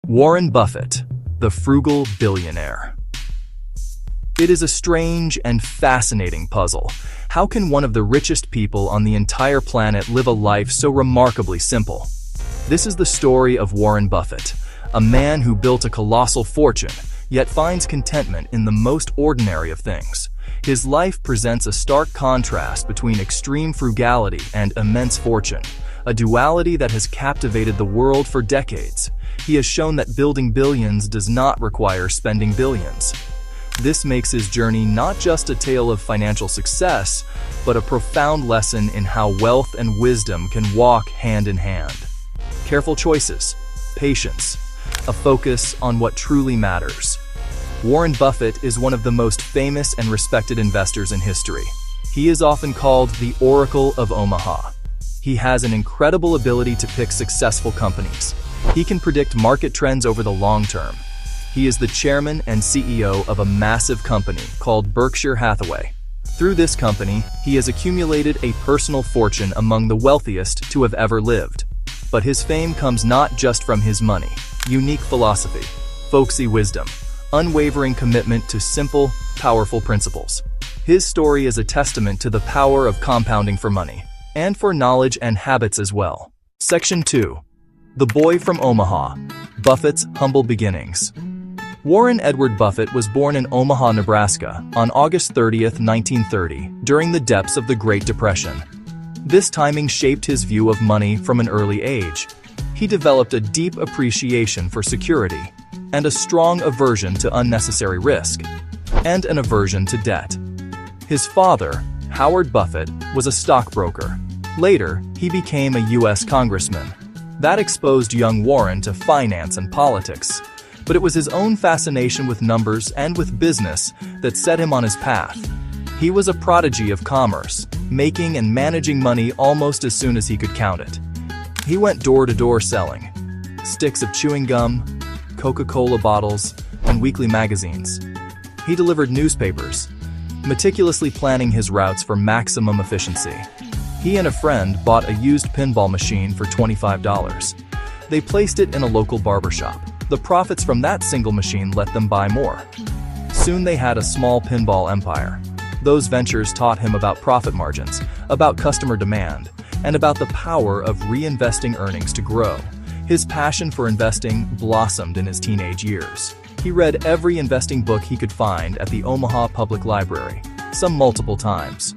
Warren Buffett, the frugal billionaire. It is a strange and fascinating puzzle. How can one of the richest people on the entire planet live a life so remarkably simple? This is the story of Warren Buffett, a man who built a colossal fortune, yet finds contentment in the most ordinary of things. His life presents a stark contrast between extreme frugality and immense fortune, a duality that has captivated the world for decades. He has shown that building billions does not require spending billions. This makes his journey not just a tale of financial success, but a profound lesson in how wealth and wisdom can walk hand in hand. Careful choices, patience, a focus on what truly matters. Warren Buffett is one of the most famous and respected investors in history. He is often called the Oracle of Omaha. He has an incredible ability to pick successful companies. He can predict market trends over the long term. He is the chairman and CEO of a massive company called Berkshire Hathaway. Through this company, he has accumulated a personal fortune among the wealthiest to have ever lived. But his fame comes not just from his money. Unique philosophy, folksy wisdom, unwavering commitment to simple, powerful principles. His story is a testament to the power of compounding for money, and for knowledge and habits as well. Section 2. The Boy from Omaha, Buffett's Humble Beginnings. Warren Edward Buffett was born in Omaha, Nebraska, on August 30, 1930, during the depths of the Great Depression. This timing shaped his view of money from an early age. He developed a deep appreciation for security, and a strong aversion to unnecessary risk, and an aversion to debt. His father, Howard Buffett, was a stockbroker. Later, he became a U.S. congressman. That exposed young Warren to finance and politics, but it was his own fascination with numbers and with business that set him on his path. He was a prodigy of commerce, making and managing money almost as soon as he could count it. He went door to door selling sticks of chewing gum, Coca-Cola bottles, and weekly magazines. He delivered newspapers, meticulously planning his routes for maximum efficiency. He and a friend bought a used pinball machine for $25. They placed it in a local barbershop. The profits from that single machine let them buy more. Soon they had a small pinball empire. Those ventures taught him about profit margins, about customer demand, and about the power of reinvesting earnings to grow. His passion for investing blossomed in his teenage years. He read every investing book he could find at the Omaha Public Library, some multiple times.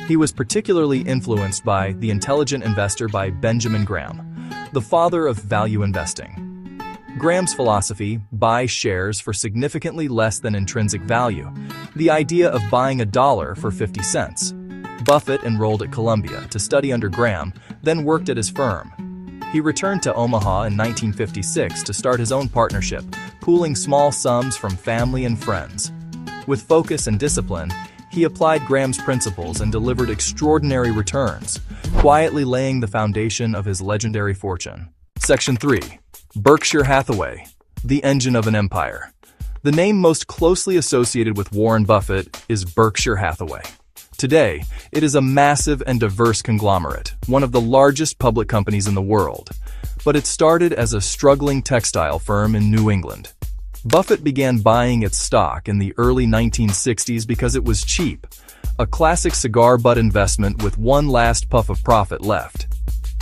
He was particularly influenced by The Intelligent Investor by Benjamin Graham, the father of value investing. Graham's philosophy, buy shares for significantly less than intrinsic value, the idea of buying $1 for 50 cents. Buffett enrolled at Columbia to study under Graham, then worked at his firm. He returned to Omaha in 1956 to start his own partnership, pooling small sums from family and friends. With focus and discipline, he applied Graham's principles and delivered extraordinary returns, quietly laying the foundation of his legendary fortune. Section 3. Berkshire Hathaway, the engine of an empire. The name most closely associated with Warren Buffett is Berkshire Hathaway. Today, it is a massive and diverse conglomerate, one of the largest public companies in the world. But it started as a struggling textile firm in New England. Buffett began buying its stock in the early 1960s because it was cheap, a classic cigar butt investment with one last puff of profit left.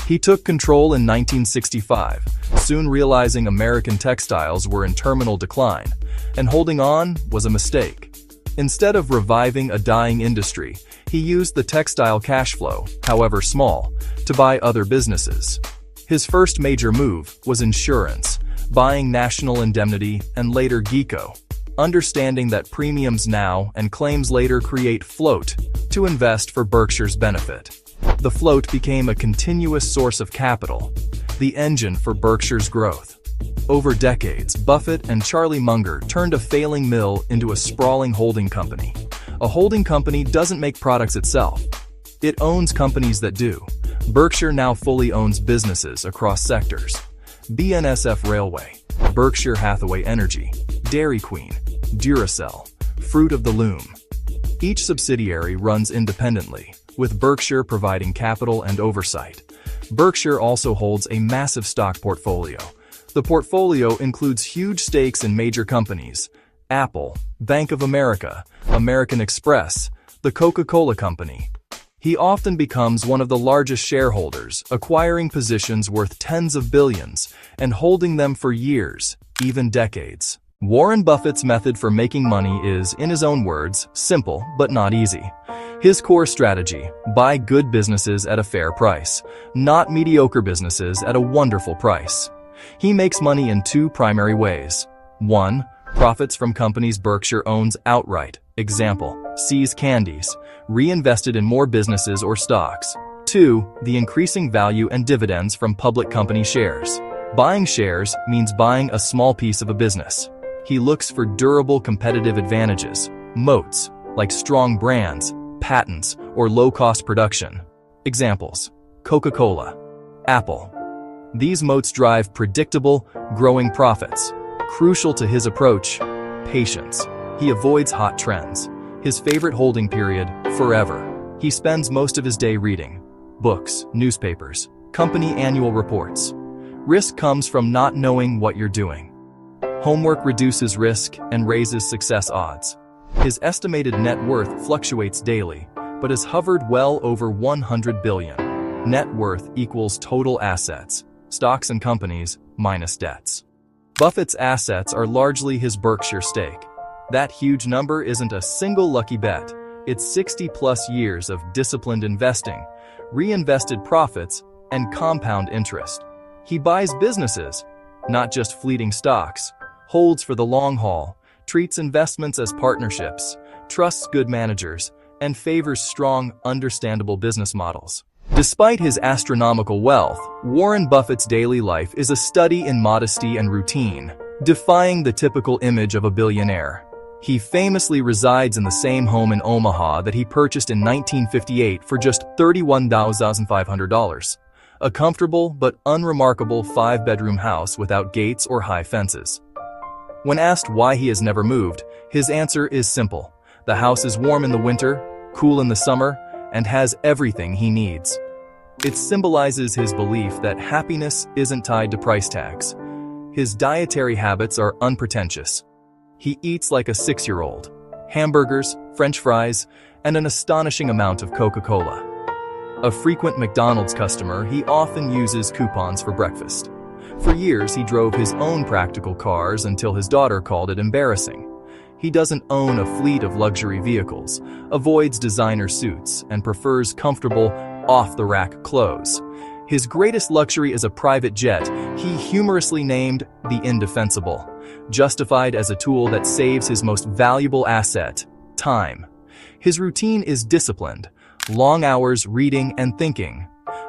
He took control in 1965, soon realizing American textiles were in terminal decline, and holding on was a mistake. Instead of reviving a dying industry, he used the textile cash flow, however small, to buy other businesses. His first major move was insurance, buying National Indemnity and later Geico, understanding that premiums now and claims later create float to invest for Berkshire's benefit. The float became a continuous source of capital, the engine for Berkshire's growth. Over decades, Buffett and Charlie Munger turned a failing mill into a sprawling holding company. A holding company doesn't make products itself. It owns companies that do. Berkshire now fully owns businesses across sectors. BNSF Railway, Berkshire Hathaway Energy, Dairy Queen, Duracell, Fruit of the Loom. Each subsidiary runs independently, with Berkshire providing capital and oversight. Berkshire also holds a massive stock portfolio, The portfolio includes huge stakes in major companies: Apple, Bank of America, American Express, the Coca-Cola Company. He often becomes one of the largest shareholders, acquiring positions worth tens of billions and holding them for years, even decades. Warren Buffett's method for making money is, in his own words, simple but not easy. His core strategy: buy good businesses at a fair price, not mediocre businesses at a wonderful price. He makes money in two primary ways. 1. Profits from companies Berkshire owns outright. Example, See's Candies, reinvested in more businesses or stocks. 2. The increasing value and dividends from public company shares. Buying shares means buying a small piece of a business. He looks for durable competitive advantages, moats, like strong brands, patents, or low-cost production. Examples: Coca-Cola, Apple. These moats drive predictable, growing profits. Crucial to his approach: patience. He avoids hot trends. His favorite holding period: forever. He spends most of his day reading books, newspapers, company annual reports. Risk comes from not knowing what you're doing. Homework reduces risk and raises success odds. His estimated net worth fluctuates daily, but has hovered well over 100 billion. Net worth equals total assets, stocks and companies, minus debts. Buffett's assets are largely his Berkshire stake. That huge number isn't a single lucky bet. It's 60-plus years of disciplined investing, reinvested profits, and compound interest. He buys businesses, not just fleeting stocks, holds for the long haul, treats investments as partnerships, trusts good managers, and favors strong, understandable business models. Despite his astronomical wealth, Warren Buffett's daily life is a study in modesty and routine, defying the typical image of a billionaire. He famously resides in the same home in Omaha that he purchased in 1958 for just $31,500. A comfortable but unremarkable 5-bedroom house without gates or high fences. When asked why he has never moved, his answer is simple: the house is warm in the winter, cool in the summer, and has everything he needs. It symbolizes his belief that happiness isn't tied to price tags. His dietary habits are unpretentious. He eats like a 6-year-old: hamburgers, French fries, and an astonishing amount of Coca-Cola. A frequent McDonald's customer, he often uses coupons for breakfast. For years, he drove his own practical cars until his daughter called it embarrassing. He doesn't own a fleet of luxury vehicles, avoids designer suits, and prefers comfortable, off-the-rack clothes. His greatest luxury is a private jet he humorously named the Indefensible, justified as a tool that saves his most valuable asset: time. His routine is disciplined: long hours reading and thinking.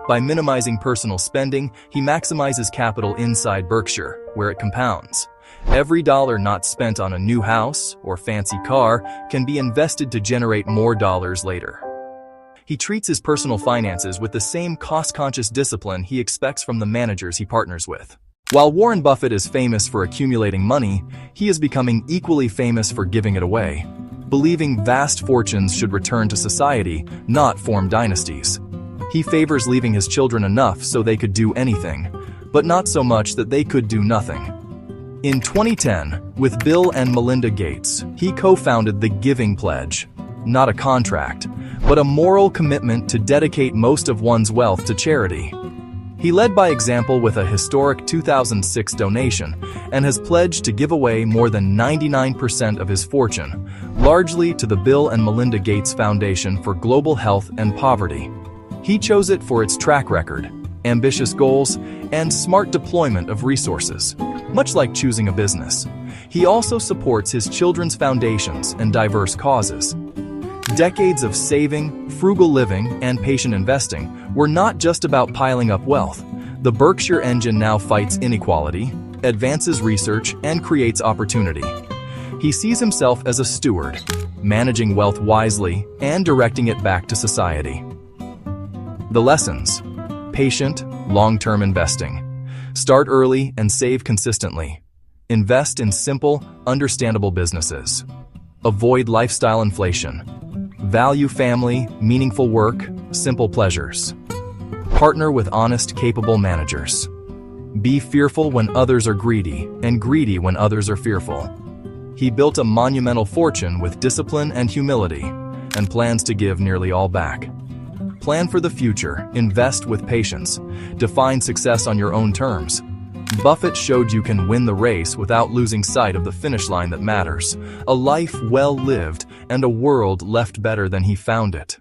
By minimizing personal spending, he maximizes capital inside Berkshire, where it compounds. Every dollar not spent on a new house or fancy car can be invested to generate more dollars later. He treats his personal finances with the same cost-conscious discipline he expects from the managers he partners with. While Warren Buffett is famous for accumulating money, he is becoming equally famous for giving it away, believing vast fortunes should return to society, not form dynasties. He favors leaving his children enough so they could do anything, but not so much that they could do nothing. In 2010, with Bill and Melinda Gates, he co-founded the Giving Pledge, not a contract, but a moral commitment to dedicate most of one's wealth to charity. He led by example with a historic 2006 donation and has pledged to give away more than 99% of his fortune, largely to the Bill and Melinda Gates Foundation for Global Health and Poverty. He chose it for its track record, ambitious goals, and smart deployment of resources, much like choosing a business. He also supports his children's foundations and diverse causes. Decades of saving, frugal living, and patient investing were not just about piling up wealth. The Berkshire engine now fights inequality, advances research, and creates opportunity. He sees himself as a steward, managing wealth wisely and directing it back to society. The lessons: patient, long-term investing. Start early and save consistently. Invest in simple, understandable businesses. Avoid lifestyle inflation. Value family, meaningful work, simple pleasures. Partner with honest, capable managers. Be fearful when others are greedy, and greedy when others are fearful. He built a monumental fortune with discipline and humility, and plans to give nearly all back. Plan for the future, invest with patience, define success on your own terms. Buffett showed you can win the race without losing sight of the finish line that matters, a life well lived and a world left better than he found it.